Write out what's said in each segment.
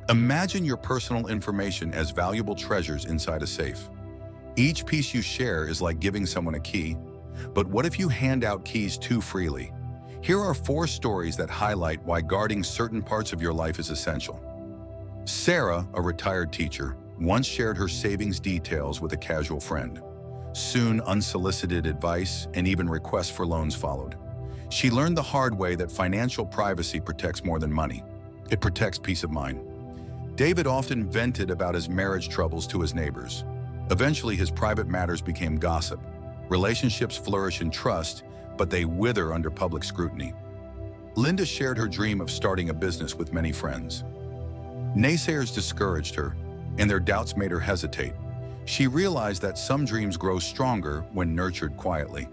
Imagine your personal information as valuable treasures inside a safe. Each piece you share is like giving someone a key, but what if you hand out keys too freely? Here are 4 stories that highlight why guarding certain parts of your life is essential. Sarah, a retired teacher, once shared her savings details with a casual friend. Soon, unsolicited advice and even requests for loans followed. She learned the hard way that financial privacy protects more than money. It protects peace of mind. David often vented about his marriage troubles to his neighbors. Eventually, his private matters became gossip. Relationships flourish in trust, but they wither under public scrutiny. Linda shared her dream of starting a business with many friends. Naysayers discouraged her, and their doubts made her hesitate. She realized that some dreams grow stronger when nurtured quietly.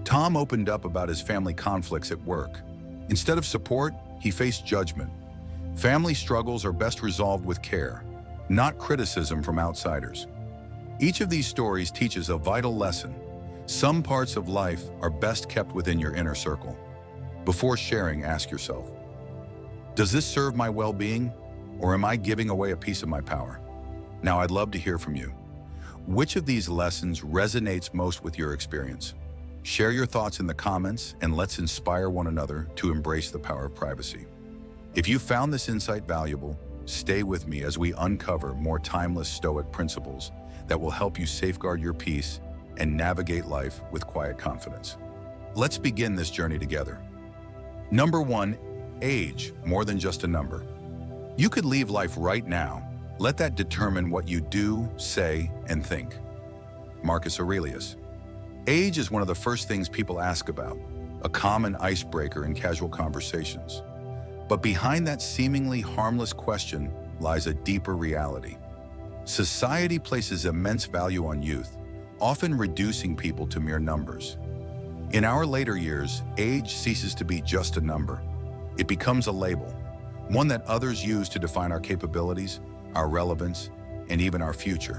Tom opened up about his family conflicts at work. Instead of support, he faced judgment. Family struggles are best resolved with care, not criticism from outsiders. Each of these stories teaches a vital lesson. Some parts of life are best kept within your inner circle. Before sharing, ask yourself, does this serve my well-being, or am I giving away a piece of my power? Now, I'd love to hear from you. Which of these lessons resonates most with your experience? Share your thoughts in the comments, and let's inspire one another to embrace the power of privacy. If you found this insight valuable, stay with me as we uncover more timeless Stoic principles that will help you safeguard your peace and navigate life with quiet confidence. Let's begin this journey together. Number 1, age, more than just a number. You could leave life right now. Let that determine what you do, say, and think. Marcus Aurelius. Age is one of the first things people ask about, a common icebreaker in casual conversations. But behind that seemingly harmless question lies a deeper reality. Society places immense value on youth, often reducing people to mere numbers. In our later years, age ceases to be just a number. It becomes a label, one that others use to define our capabilities, our relevance, and even our future.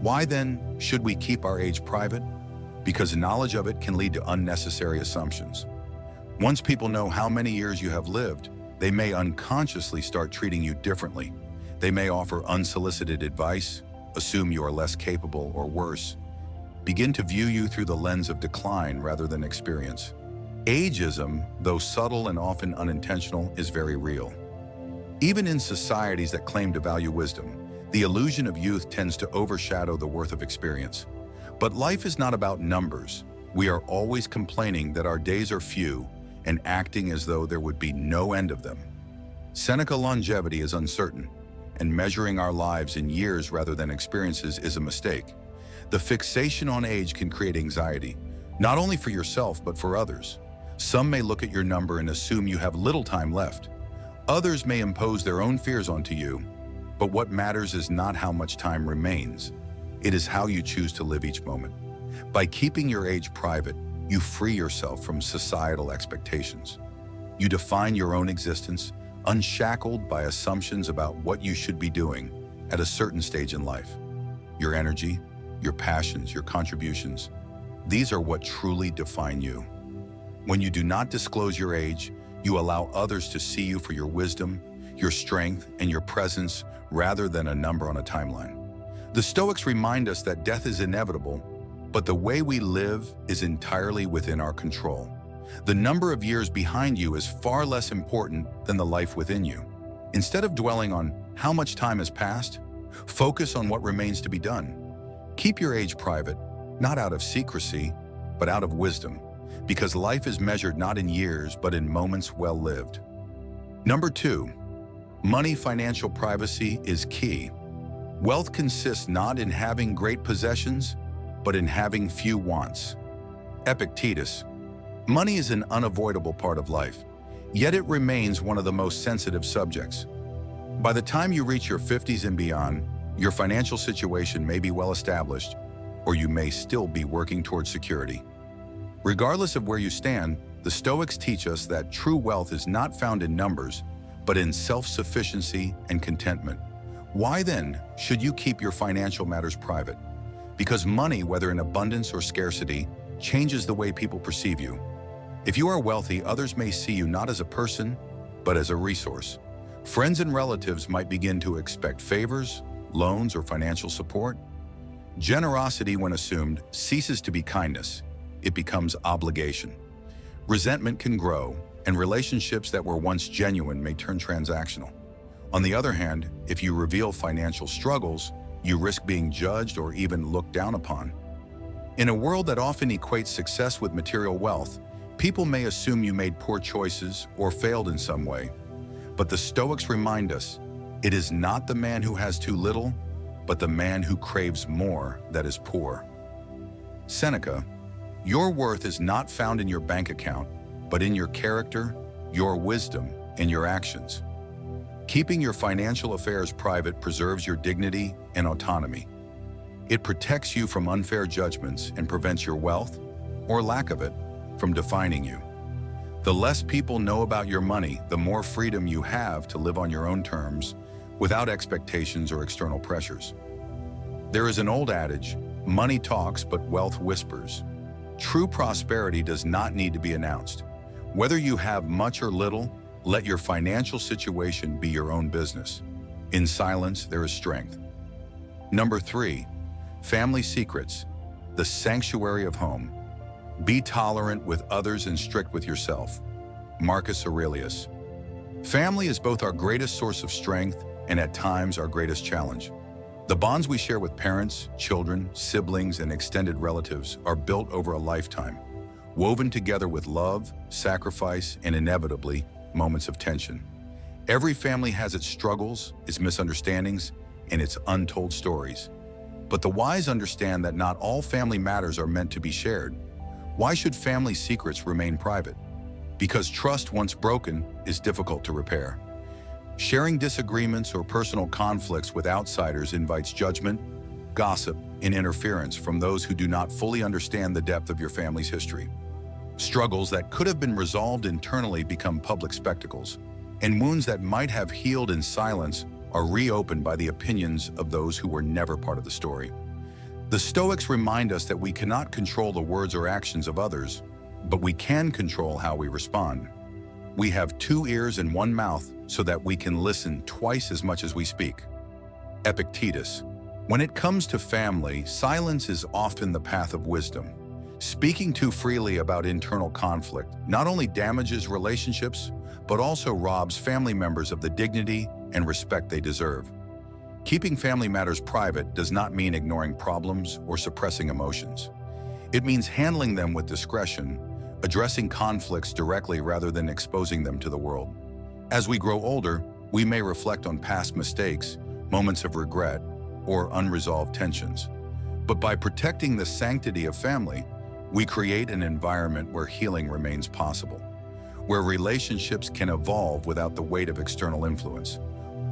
Why then should we keep our age private? Because knowledge of it can lead to unnecessary assumptions. Once people know how many years you have lived, they may unconsciously start treating you differently. They may offer unsolicited advice, assume you are less capable, or worse, begin to view you through the lens of decline rather than experience. Ageism, though subtle and often unintentional, is very real. Even in societies that claim to value wisdom, the illusion of youth tends to overshadow the worth of experience. But life is not about numbers. We are always complaining that our days are few and acting as though there would be no end of them. Seneca, longevity is uncertain, and measuring our lives in years rather than experiences is a mistake. The fixation on age can create anxiety, not only for yourself but for others. Some may look at your number and assume you have little time left. Others may impose their own fears onto you, but what matters is not how much time remains. It is how you choose to live each moment. By keeping your age private, you free yourself from societal expectations. You define your own existence, unshackled by assumptions about what you should be doing at a certain stage in life. Your energy, your passions, your contributions, these are what truly define you. When you do not disclose your age, you allow others to see you for your wisdom, your strength, and your presence rather than a number on a timeline. The Stoics remind us that death is inevitable, but the way we live is entirely within our control. The number of years behind you is far less important than the life within you. Instead of dwelling on how much time has passed, focus on what remains to be done. Keep your age private, not out of secrecy, but out of wisdom, because life is measured not in years, but in moments well lived. Number 2, money financial privacy is key. Wealth consists not in having great possessions, but in having few wants. Epictetus. Money is an unavoidable part of life, yet it remains one of the most sensitive subjects. By the time you reach your 50s and beyond, your financial situation may be well established, or you may still be working towards security. Regardless of where you stand, the Stoics teach us that true wealth is not found in numbers, but in self-sufficiency and contentment. Why then should you keep your financial matters private? Because money, whether in abundance or scarcity, changes the way people perceive you. If you are wealthy, others may see you not as a person, but as a resource. Friends and relatives might begin to expect favors, loans, or financial support. Generosity, when assumed, ceases to be kindness. It becomes obligation. Resentment can grow, and relationships that were once genuine may turn transactional. On the other hand, if you reveal financial struggles, you risk being judged or even looked down upon. In a world that often equates success with material wealth, people may assume you made poor choices or failed in some way. But the Stoics remind us, it is not the man who has too little, but the man who craves more that is poor. Seneca, your worth is not found in your bank account, but in your character, your wisdom, and your actions. Keeping your financial affairs private preserves your dignity and autonomy. It protects you from unfair judgments and prevents your wealth, or lack of it, from defining you. The less people know about your money, the more freedom you have to live on your own terms, without expectations or external pressures. There is an old adage, money talks but wealth whispers. True prosperity does not need to be announced. Whether you have much or little, let your financial situation be your own business. In silence, there is strength. Number 3, family secrets, the sanctuary of home. Be tolerant with others and strict with yourself. Marcus Aurelius. Family is both our greatest source of strength and at times our greatest challenge. The bonds we share with parents, children, siblings, and extended relatives are built over a lifetime, woven together with love, sacrifice, and inevitably, moments of tension. Every family has its struggles, its misunderstandings, and its untold stories. But the wise understand that not all family matters are meant to be shared. Why should family secrets remain private? Because trust, once broken, is difficult to repair. Sharing disagreements or personal conflicts with outsiders invites judgment, gossip, and interference from those who do not fully understand the depth of your family's history. Struggles that could have been resolved internally become public spectacles, and wounds that might have healed in silence are reopened by the opinions of those who were never part of the story. The Stoics remind us that we cannot control the words or actions of others, but we can control how we respond. We have 2 ears and 1 mouth so that we can listen twice as much as we speak. Epictetus. When it comes to family, silence is often the path of wisdom. Speaking too freely about internal conflict not only damages relationships, but also robs family members of the dignity and respect they deserve. Keeping family matters private does not mean ignoring problems or suppressing emotions. It means handling them with discretion, addressing conflicts directly rather than exposing them to the world. As we grow older, we may reflect on past mistakes, moments of regret, or unresolved tensions. But by protecting the sanctity of family, we create an environment where healing remains possible, where relationships can evolve without the weight of external influence.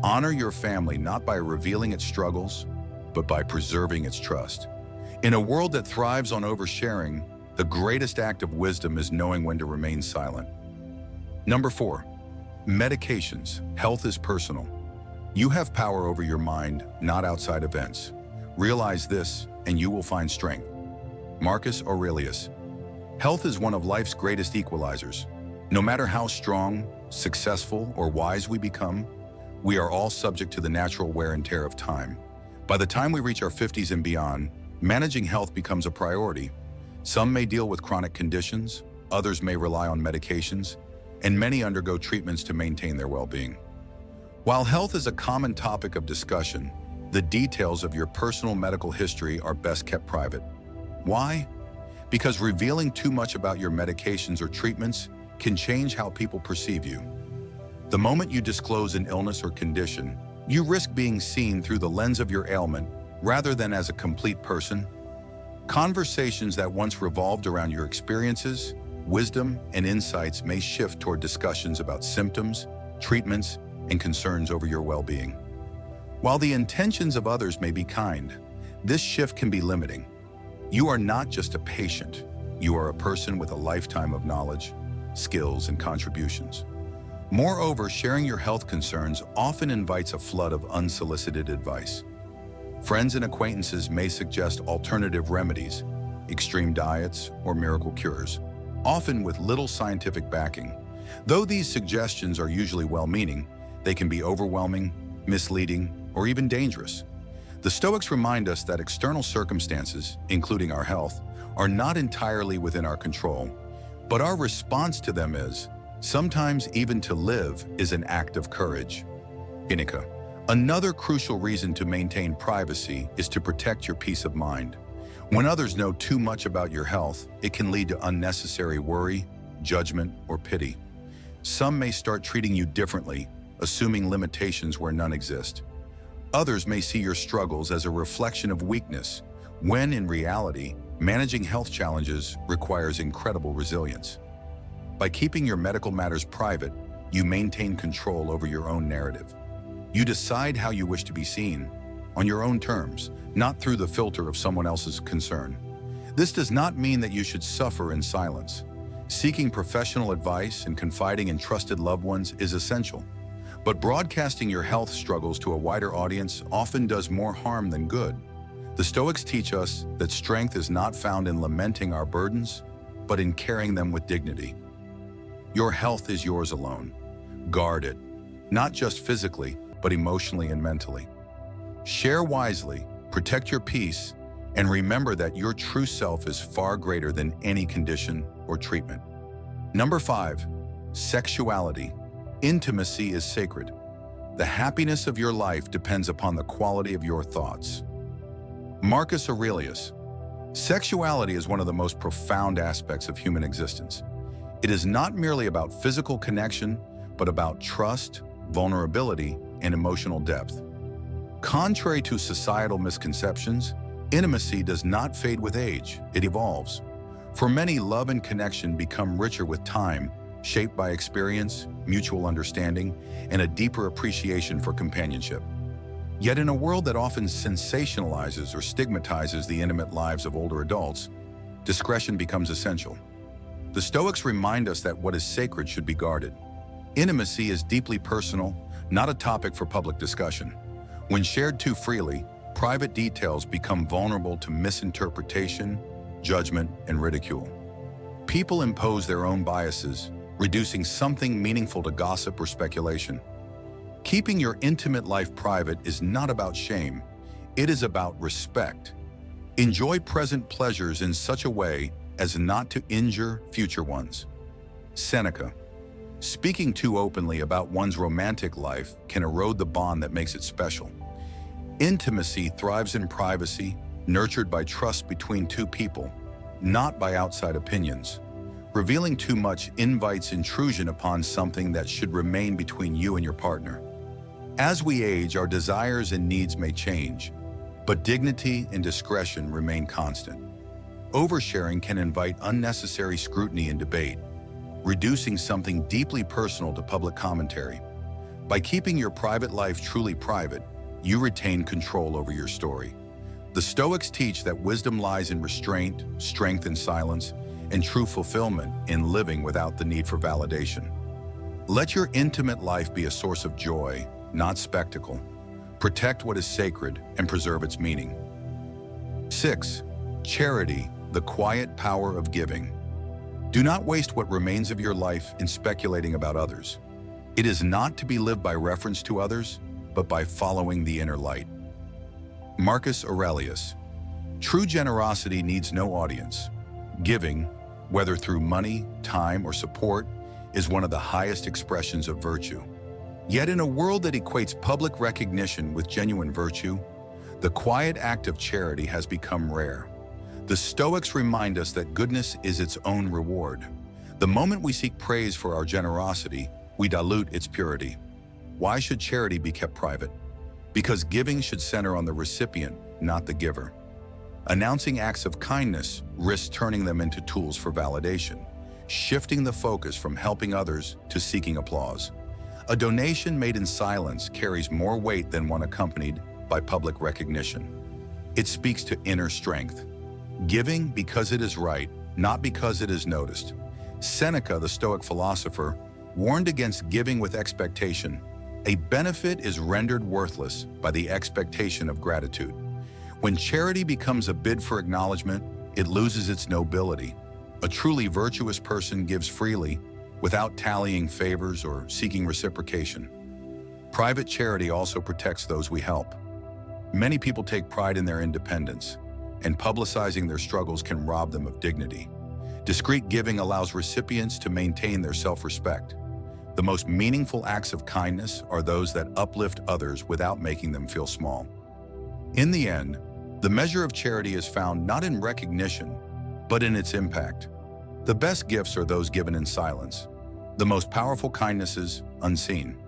Honor your family not by revealing its struggles, but by preserving its trust. In a world that thrives on oversharing, the greatest act of wisdom is knowing when to remain silent. Number 4, medications. Health is personal. You have power over your mind, not outside events. Realize this, and you will find strength. Marcus Aurelius. Health is one of life's greatest equalizers. No matter how strong, successful, or wise we become, we are all subject to the natural wear and tear of time. By the time we reach our 50s and beyond, managing health becomes a priority. Some may deal with chronic conditions, others may rely on medications, and many undergo treatments to maintain their well-being. While health is a common topic of discussion, the details of your personal medical history are best kept private. Why? Because revealing too much about your medications or treatments can change how people perceive you. The moment you disclose an illness or condition, you risk being seen through the lens of your ailment rather than as a complete person. Conversations that once revolved around your experiences, wisdom, and insights may shift toward discussions about symptoms, treatments, and concerns over your well-being. While the intentions of others may be kind, this shift can be limiting. You are not just a patient, you are a person with a lifetime of knowledge, skills, and contributions. Moreover, sharing your health concerns often invites a flood of unsolicited advice. Friends and acquaintances may suggest alternative remedies, extreme diets, or miracle cures, often with little scientific backing. Though these suggestions are usually well-meaning, they can be overwhelming, misleading, or even dangerous. The Stoics remind us that external circumstances, including our health, are not entirely within our control, but our response to them is, sometimes even to live is an act of courage. Seneca. Another crucial reason to maintain privacy is to protect your peace of mind. When others know too much about your health, it can lead to unnecessary worry, judgment, or pity. Some may start treating you differently, assuming limitations where none exist. Others may see your struggles as a reflection of weakness, when in reality, managing health challenges requires incredible resilience. By keeping your medical matters private, you maintain control over your own narrative. You decide how you wish to be seen, on your own terms, not through the filter of someone else's concern. This does not mean that you should suffer in silence. Seeking professional advice and confiding in trusted loved ones is essential. But broadcasting your health struggles to a wider audience often does more harm than good. The Stoics teach us that strength is not found in lamenting our burdens, but in carrying them with dignity. Your health is yours alone. Guard it, not just physically, but emotionally and mentally. Share wisely, protect your peace, and remember that your true self is far greater than any condition or treatment. Number 5, sexuality. Intimacy is sacred. The happiness of your life depends upon the quality of your thoughts. Marcus Aurelius. Sexuality is one of the most profound aspects of human existence. It is not merely about physical connection, but about trust, vulnerability, and emotional depth. Contrary to societal misconceptions, intimacy does not fade with age, it evolves. For many, love and connection become richer with time, shaped by experience, mutual understanding, and a deeper appreciation for companionship. Yet in a world that often sensationalizes or stigmatizes the intimate lives of older adults, discretion becomes essential. The Stoics remind us that what is sacred should be guarded. Intimacy is deeply personal, not a topic for public discussion. When shared too freely, private details become vulnerable to misinterpretation, judgment, and ridicule. People impose their own biases, reducing something meaningful to gossip or speculation. Keeping your intimate life private is not about shame, it is about respect. Enjoy present pleasures in such a way as not to injure future ones. Seneca. Speaking too openly about one's romantic life can erode the bond that makes it special. Intimacy thrives in privacy, nurtured by trust between two people, not by outside opinions. Revealing too much invites intrusion upon something that should remain between you and your partner. As we age, our desires and needs may change, but dignity and discretion remain constant. Oversharing can invite unnecessary scrutiny and debate, reducing something deeply personal to public commentary. By keeping your private life truly private, you retain control over your story. The Stoics teach that wisdom lies in restraint, strength in silence, and true fulfillment in living without the need for validation. Let your intimate life be a source of joy, not spectacle. Protect what is sacred and preserve its meaning. 6. Charity, the quiet power of giving. Do not waste what remains of your life in speculating about others. It is not to be lived by reference to others, but by following the inner light. Marcus Aurelius. True generosity needs no audience. Giving, whether through money, time, or support, is one of the highest expressions of virtue. Yet in a world that equates public recognition with genuine virtue, the quiet act of charity has become rare. The Stoics remind us that goodness is its own reward. The moment we seek praise for our generosity, we dilute its purity. Why should charity be kept private? Because giving should center on the recipient, not the giver. Announcing acts of kindness risks turning them into tools for validation, shifting the focus from helping others to seeking applause. A donation made in silence carries more weight than one accompanied by public recognition. It speaks to inner strength. Giving because it is right, not because it is noticed. Seneca, the Stoic philosopher, warned against giving with expectation. A benefit is rendered worthless by the expectation of gratitude. When charity becomes a bid for acknowledgement, it loses its nobility. A truly virtuous person gives freely, without tallying favors or seeking reciprocation. Private charity also protects those we help. Many people take pride in their independence, and publicizing their struggles can rob them of dignity. Discreet giving allows recipients to maintain their self-respect. The most meaningful acts of kindness are those that uplift others without making them feel small. In the end, the measure of charity is found not in recognition, but in its impact. The best gifts are those given in silence. The most powerful kindnesses, unseen.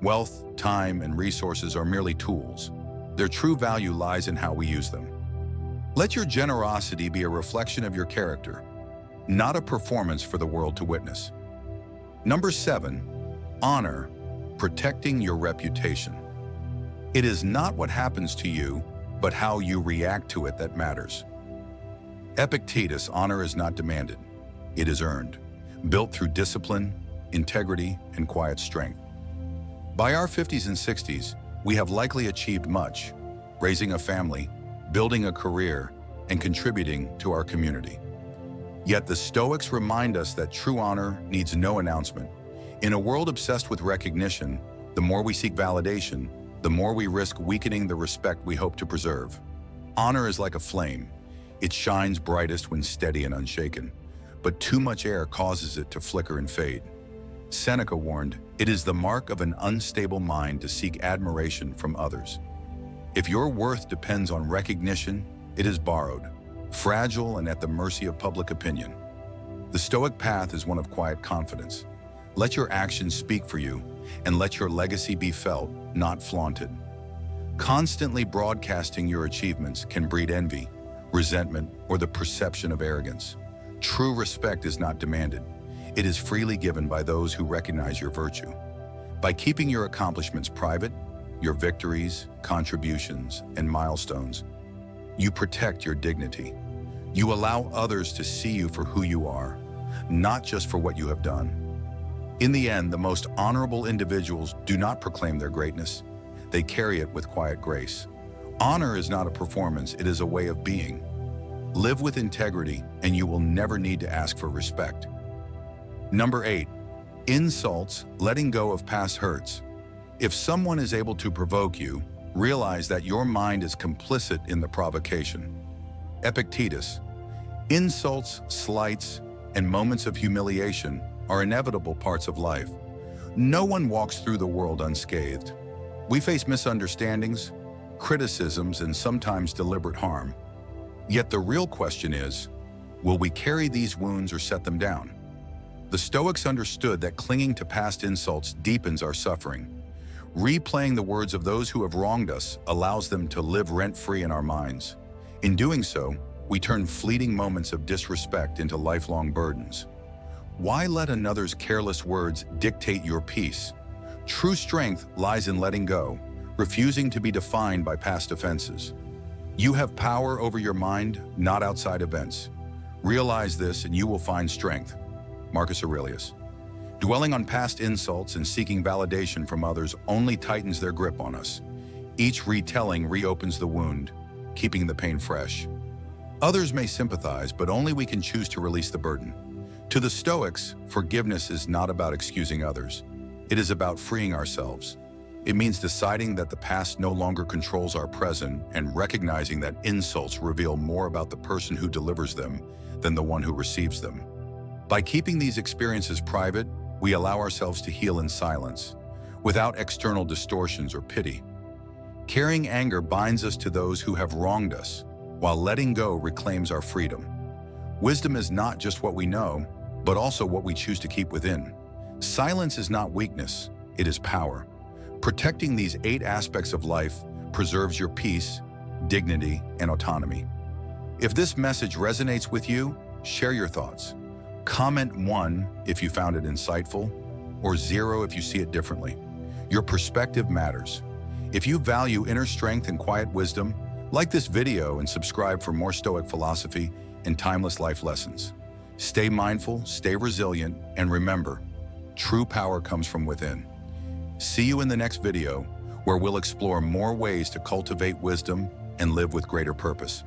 Wealth, time, and resources are merely tools. Their true value lies in how we use them. Let your generosity be a reflection of your character, not a performance for the world to witness. Number 7, honor, protecting your reputation. It is not what happens to you, but how you react to it that matters. Epictetus, honor is not demanded. It is earned, built through discipline, integrity, and quiet strength. By our 50s and 60s, we have likely achieved much, raising a family, building a career, and contributing to our community. Yet the Stoics remind us that true honor needs no announcement. In a world obsessed with recognition, the more we seek validation, the more we risk weakening the respect we hope to preserve. Honor is like a flame. It shines brightest when steady and unshaken, but too much air causes it to flicker and fade. Seneca warned, "It is the mark of an unstable mind to seek admiration from others." If your worth depends on recognition, it is borrowed, fragile and at the mercy of public opinion. The Stoic path is one of quiet confidence. Let your actions speak for you, and let your legacy be felt, not flaunted. Constantly broadcasting your achievements can breed envy, resentment, or the perception of arrogance. True respect is not demanded. It is freely given by those who recognize your virtue. By keeping your accomplishments private, your victories, contributions, and milestones, you protect your dignity. You allow others to see you for who you are, not just for what you have done. In the end, the most honorable individuals do not proclaim their greatness. They carry it with quiet grace. Honor is not a performance, it is a way of being. Live with integrity, and you will never need to ask for respect. Number 8, insults, letting go of past hurts. If someone is able to provoke you, realize that your mind is complicit in the provocation. Epictetus, insults, slights, and moments of humiliation are inevitable parts of life. No one walks through the world unscathed. We face misunderstandings, criticisms, and sometimes deliberate harm. Yet the real question is, will we carry these wounds or set them down? The Stoics understood that clinging to past insults deepens our suffering. Replaying the words of those who have wronged us allows them to live rent-free in our minds. In doing so, we turn fleeting moments of disrespect into lifelong burdens. Why let another's careless words dictate your peace? True strength lies in letting go, refusing to be defined by past offenses. You have power over your mind, not outside events. Realize this and you will find strength. Marcus Aurelius. Dwelling on past insults and seeking validation from others only tightens their grip on us. Each retelling reopens the wound, keeping the pain fresh. Others may sympathize, but only we can choose to release the burden. To the Stoics, forgiveness is not about excusing others. It is about freeing ourselves. It means deciding that the past no longer controls our present and recognizing that insults reveal more about the person who delivers them than the one who receives them. By keeping these experiences private, we allow ourselves to heal in silence, without external distortions or pity. Carrying anger binds us to those who have wronged us, while letting go reclaims our freedom. Wisdom is not just what we know, but also what we choose to keep within. Silence is not weakness, it is power. Protecting these 8 aspects of life preserves your peace, dignity, and autonomy. If this message resonates with you, share your thoughts. Comment 1 if you found it insightful, or 0 if you see it differently. Your perspective matters. If you value inner strength and quiet wisdom, like this video and subscribe for more Stoic philosophy and timeless life lessons. Stay mindful, stay resilient, and remember, true power comes from within. See you in the next video, where we'll explore more ways to cultivate wisdom and live with greater purpose.